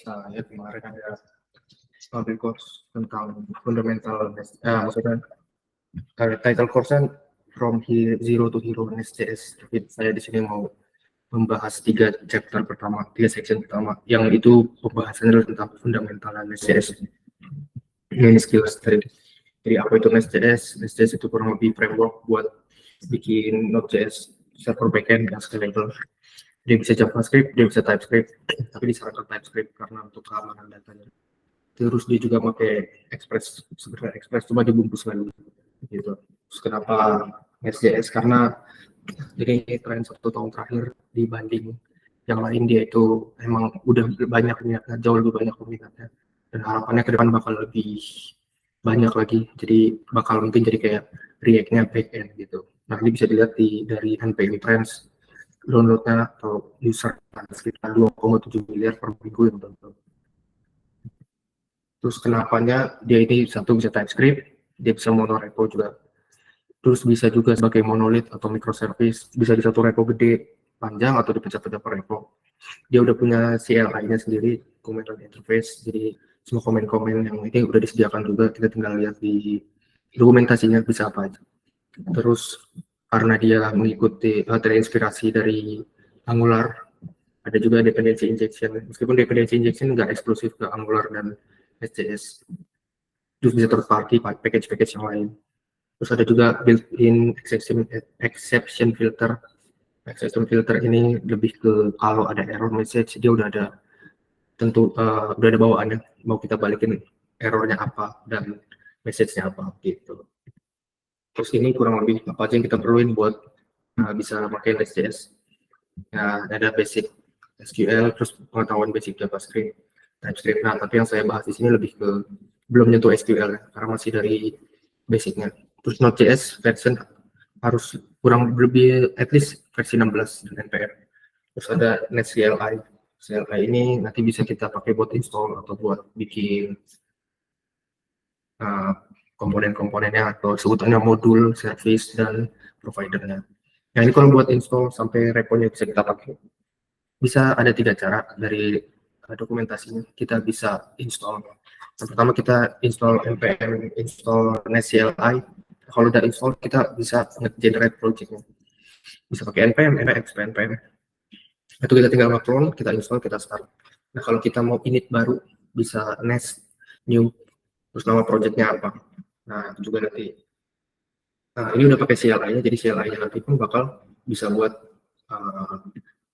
saya kemarin ada public course tentang fundamental maksudnya title course-nya from zero to hero Nest.js. Tapi saya di sini mau membahas tiga section pertama, yang itu pembahasannya adalah tentang fundamental Nest.js. Ini skills tadi. Jadi apa itu Nest.js? Nest.js itu kurang lebih framework buat bikin Node.js server backend yang scalable. Dia bisa JavaScript, dia bisa TypeScript, tapi disarankan TypeScript karena untuk keamanan datanya. Terus dia juga pakai Express, sebenarnya Express cuma dibungkus lagi gitu. Terus kenapa Nest.js? Karena jadi tren 1 tahun terakhir dibanding yang lain, dia itu emang udah banyak minatnya, jauh lebih banyak peminatnya, dan harapannya ke depan bakal lebih banyak lagi. Jadi bakal mungkin jadi kayak React-nya backend gitu. Nah, ini bisa dilihat dari NPM Trends, download-nya atau user sekitar 2,7 miliar per minggu yang download. Terus kenapanya dia ini satu bisa TypeScript, dia bisa monorepo juga. Terus bisa juga sebagai monolith atau microservice, bisa di satu repo gede panjang atau dipecah-pecah per repo. Dia udah punya CLI-nya sendiri, comment interface. Jadi semua komen-komen yang ini udah disediakan juga, kita tinggal lihat di dokumentasinya bisa apa aja. Terus karena dia mengikuti terinspirasi dari Angular, ada juga dependency injection. Meskipun dependency injection nggak eksklusif ke Angular dan Nest.js, terus bisa third party package-package yang lain. Terus ada juga built-in exception filter. Exception filter ini lebih ke kalau ada error message, dia udah ada udah ada bawaannya, mau kita balikin errornya apa dan message-nya apa gitu. Terus ini kurang lebih apa aja yang kita perluin buat bisa pakai Nest.js. Nah, ada basic SQL, terus pengetahuan basic JavaScript, TypeScript. Nah, tapi yang saya bahas di sini lebih ke belum nyentuh SQL karena masih dari basicnya. Terus Node.js version harus kurang lebih at least versi 16 dengan NPM. Terus ada Nest CLI. CLI ini nanti bisa kita pakai buat install atau buat bikin komponen-komponennya atau sebutannya modul, service, dan providernya. Nah, ini kalau buat install sampai reponya bisa kita pakai. Bisa ada 3 cara dari dokumentasinya. Kita bisa install. Yang pertama kita install npm install Nest CLI. Kalau udah install kita bisa generate projectnya. Bisa pakai npm, npx, npm. Itu kita tinggal nge-clone, kita install, kita start. Nah, kalau kita mau init baru bisa Nest new, terus nama projectnya apa. Nah, itu juga nanti. Nah, ini udah pakai CLI-nya, jadi CLI-nya nanti pun bakal bisa buat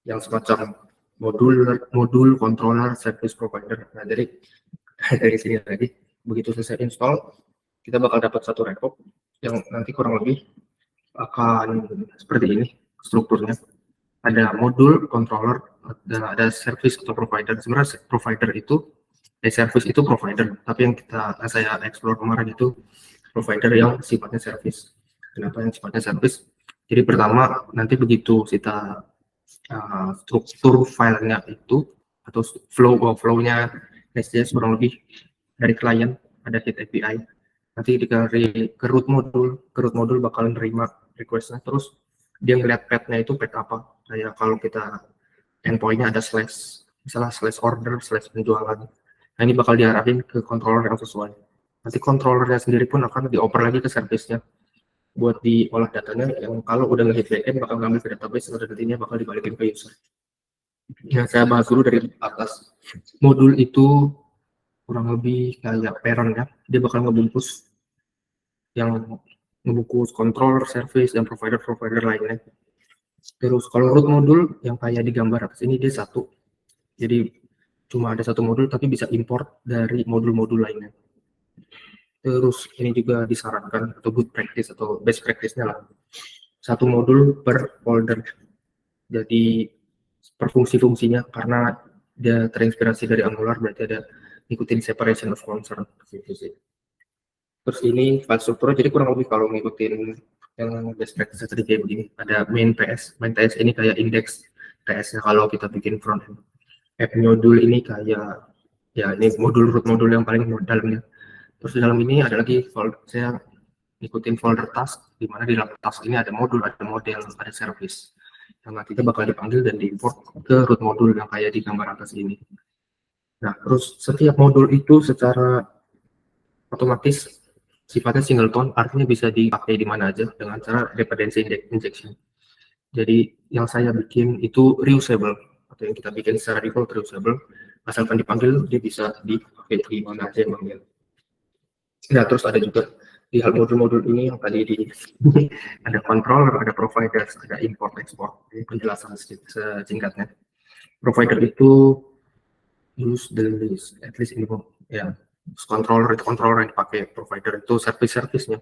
yang semacam modul controller service provider. Nah, jadi dari sini lagi begitu selesai install kita bakal dapat satu repo yang nanti kurang lebih akan seperti ini strukturnya. Ada modul controller, ada service atau provider. Sebenarnya provider itu service itu provider, tapi yang saya explore kemarin itu provider yang sifatnya service. Kenapa yang sifatnya service? Jadi pertama nanti begitu kita struktur filenya itu atau flow-nya Nest.js kurang lebih dari klien ada hit API, nanti dari ke root modul bakal nerima requestnya, terus dia ngeliat path-nya itu path apa. Kayak kalau kita endpoint-nya ada slash, misalnya slash order, slash penjualan, nah ini bakal diarahin ke controller yang sesuai. Nanti controllernya sendiri pun akan dioper lagi ke service-nya buat diolah datanya, yang kalau udah nge-hit backend bakal ngambil ke database, dan nantinya bakal dibalikin ke user. Nah, saya bahas dulu dari atas. Modul itu kurang lebih kayak parent ya, dia bakal ngebungkus controller, service, dan provider lainnya. Terus kalau root modul yang kayak di gambar atas ini dia satu, jadi cuma ada satu modul tapi bisa import dari modul-modul lainnya. Terus ini juga disarankan atau good practice atau best practice-nya lah, satu modul per folder. Jadi per fungsinya karena dia terinspirasi dari Angular, berarti ada ngikutin separation of concern gitu sih. Terus ini file struktur, jadi kurang lebih kalau ngikutin yang best practice tadi kayak begini. Ada main PS ini kayak index PS-nya kalau kita bikin front end. App modul ini kayak ya ini root modul yang paling dalamnya. Terus di dalam ini ada lagi folder, saya ngikutin folder task, di mana di dalam task ini ada modul, ada model, ada service yang nanti kita bakal dipanggil dan diimport ke root modul yang kayak di gambar atas ini. Nah, terus setiap modul itu secara otomatis sifatnya singleton, artinya bisa dipakai di mana aja dengan cara dependency injection. Jadi yang saya bikin itu reusable, atau yang kita bikin secara default reusable, asalkan dipanggil dia bisa dipakai di mana aja yang manggil. Nah, terus ada juga di hal modul-modul ini yang tadi di ada controller, ada providers, ada import export. Ini penjelasan singkatnya. Provider itu use the list, at least ini ya. Controller itu controller yang dipakai, provider itu service-service-nya.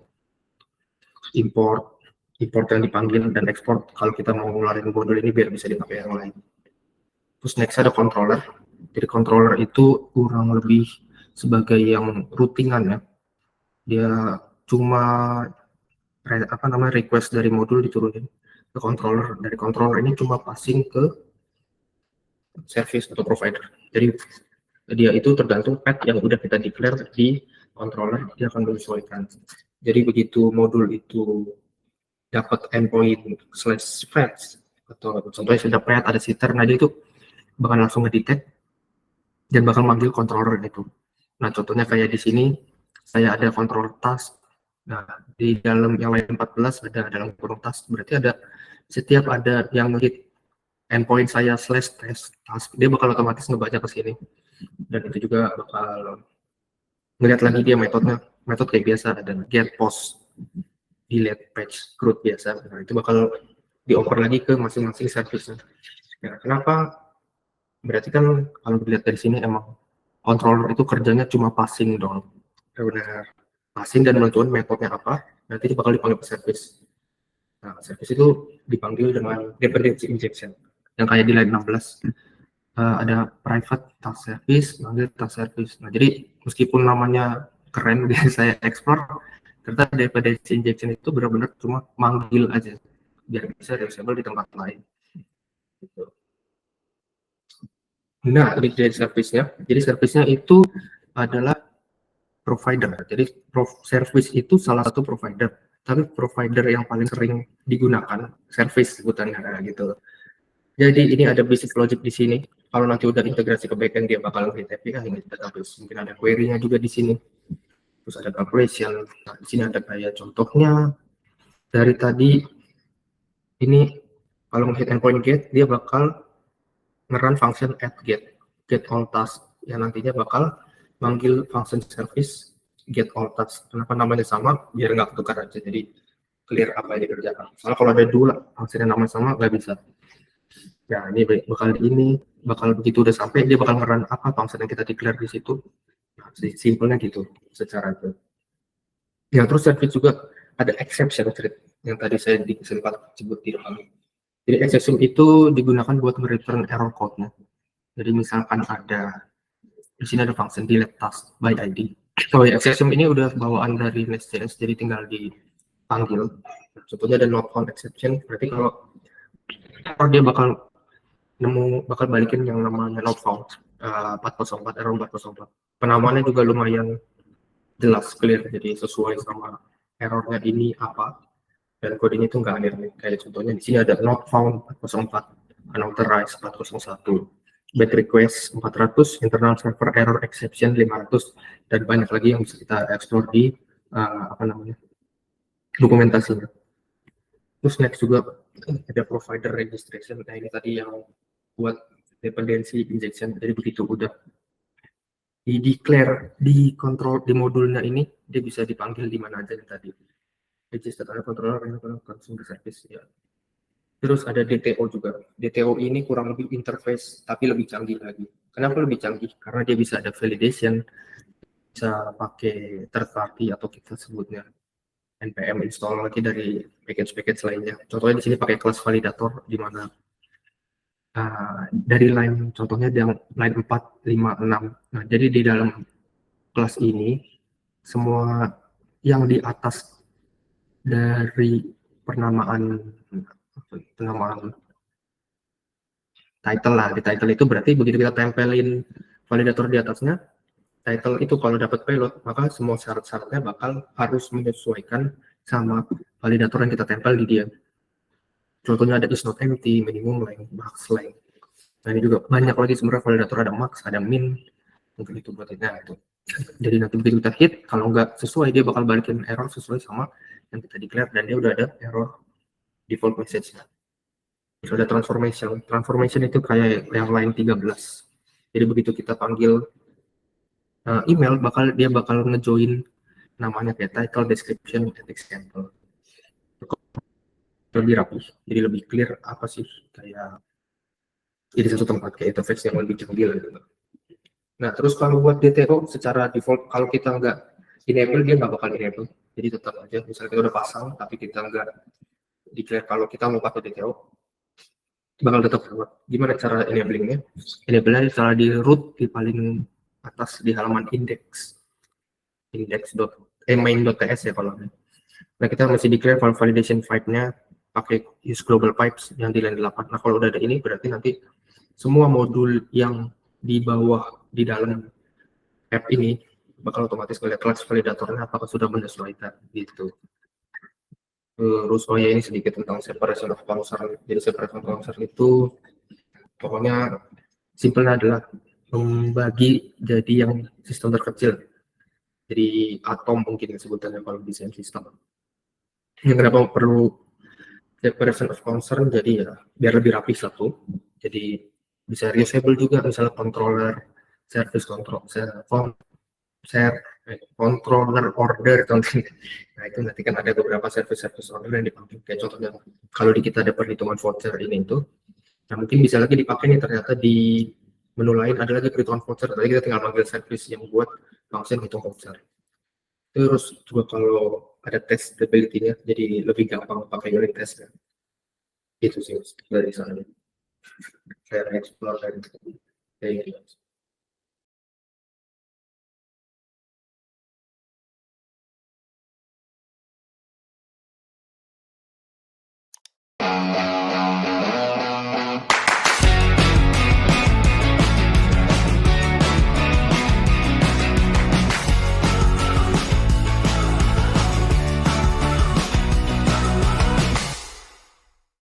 Import yang dipanggil dan ekspor kalau kita mau ngeluarin modul ini biar bisa dipakai yang lain. Terus next ada controller. Jadi controller itu kurang lebih sebagai yang routingan ya. Dia cuma request dari modul diturunin ke controller. Dari controller ini cuma passing ke service atau provider. Jadi dia itu tergantung path yang udah kita declare di controller, dia akan menyesuaikan. Jadi begitu modul itu dapat endpoint slash fetch atau contohnya sudah path ada sitter, nah dia itu bakal langsung ngedetect dan bakal manggil controller itu. Nah, contohnya kayak di sini saya ada control task. Nah, di dalam yang lain 14 ada dalam kurung task, berarti ada setiap ada yang ngehit endpoint saya slash task, dia bakal otomatis ngebaca ke sini. Dan itu juga bakal ngeliat lagi dia metode kayak biasa, ada get post, delete page, CRUD biasa. Nah, itu bakal dioper lagi ke masing-masing service. Ya, kenapa? Berarti kan kalau dilihat dari sini emang controller itu kerjanya cuma passing dong. Benar. Passing dan menentukan metodenya apa, nanti bakal dipanggil ke service. Nah, service itu dipanggil dengan dependency injection. Yang kayak di line 16, ada private task service, manggil task service. Nah, jadi meskipun namanya keren, biar saya explore, ternyata dependency injection itu benar-benar cuma manggil aja, biar bisa reusable di tempat lain. Gitu. Nah, ini dari service-nya. Jadi service-nya itu adalah provider. Jadi service itu salah satu provider, tapi provider yang paling sering digunakan service sebutannya gitu. Jadi ini ada business logic di sini. Kalau nanti udah integrasi ke backend dia bakal nge API ini database. Mungkin ada query-nya juga di sini. Terus ada calculation. Nah, di sini ada kayak contohnya dari tadi ini kalau hit endpoint get dia bakal nge-run function add get all task yang nantinya bakal manggil function service get all task. Kenapa namanya sama? Biar nggak ketukar aja. Jadi clear apa yang dikerjakan. Soalnya kalau ada dua function yang namanya sama nggak bisa. Ya ini bakal begitu udah sampai dia bakal nge-run apa function yang kita declare di situ. Nah, simpelnya gitu secara itu. Ya terus service juga ada exception yang tadi saya sempat sebut di depan. Jadi exception itu digunakan buat mereturn error code-nya. Jadi misalkan ada di sini ada function delete task by ID. So exception ini udah bawaan dari Nest.js, jadi tinggal dipanggil. Contohnya ada not found exception, berarti kalau dia bakal balikin yang namanya not found 404 error 404. Penamaannya juga lumayan jelas clear, jadi sesuai sama errornya ini apa dan kodenya itu nggak aneh. Kayak contohnya di sini ada not found 404, unauthorized 401, bad request 400, internal server error exception 500, dan banyak lagi yang bisa kita explore di dokumentasinya. Terus next juga ada provider registration. Nah ini tadi yang buat dependency injection. Jadi begitu udah di declare di kontrol di modulnya ini, dia bisa dipanggil di mana aja tadi. Register ada controller consumer service ya. Terus ada DTO juga. DTO ini kurang lebih interface tapi lebih canggih lagi. Kenapa lebih canggih? Karena dia bisa ada validation, bisa pakai third party atau kita sebutnya npm install lagi dari package lainnya. Contohnya di sini pakai kelas validator di mana dari line contohnya yang line 4, 5, 6. Nah, jadi di dalam kelas ini semua yang di atas dari penamaan title lah, di title itu berarti begitu kita tempelin validator di atasnya, title itu kalau dapat payload maka semua syarat-syaratnya bakal harus menyesuaikan sama validator yang kita tempel di dia. Contohnya ada is not empty, minimum length, max length. Nah ini juga banyak lagi sebenarnya validator, ada max, ada min, Mungkin itu buat itu. Jadi nanti begitu kita hit, kalau nggak sesuai dia bakal balikin error sesuai sama yang kita declare, dan dia udah ada error default message-nya. Terus ada transformation itu kayak yang line 13. Jadi begitu kita panggil email, dia bakal ngejoin namanya kayak title, description, and example. Lebih rapi, jadi lebih clear apa sih kayak jadi satu tempat kayak interface yang lebih canggih gitu. Nah, terus kalau buat DTO secara default, kalau kita nggak enable, dia nggak bakal enable. Jadi tetap aja, misalnya kita udah pasang, tapi kita nggak declare kalau kita mau pakai DTO, bakal tetap lewat. Gimana cara enablingnya? Enable-nya cara di root di paling atas di halaman main.ts ya kalau. Nah, kita masih declare validation pipe-nya pakai use global pipes yang di line 8. Nah, kalau udah ada ini berarti nanti semua modul yang di bawah di dalam app ini bakal otomatis ngeliat kelas validatornya apakah sudah menyesuaikan gitu. Terus ya ini sedikit tentang separation of concern. Jadi separation of concern itu pokoknya simpelnya adalah membagi jadi yang sistem terkecil. Jadi atom mungkin sebutannya kalau desain sistem. Yang kenapa perlu separation of concern, jadi ya biar lebih rapi satu. Jadi bisa reusable juga, misalnya controller, service control, controller order contohnya. Nah itu nanti kan ada beberapa service order yang dipakai. Kayak contohnya kalau di kita ada perhitungan voucher ini itu, nah mungkin bisa lagi dipakai nih ternyata di menu lain ada lagi perhitungan voucher. Tadi kita tinggal panggil service yang buat langsung hitung voucher. Terus juga kalau ada testability-nya, jadi lebih gampang pakai unit test kan. Itu sih dari sana. Saya explore dari kayak gitu.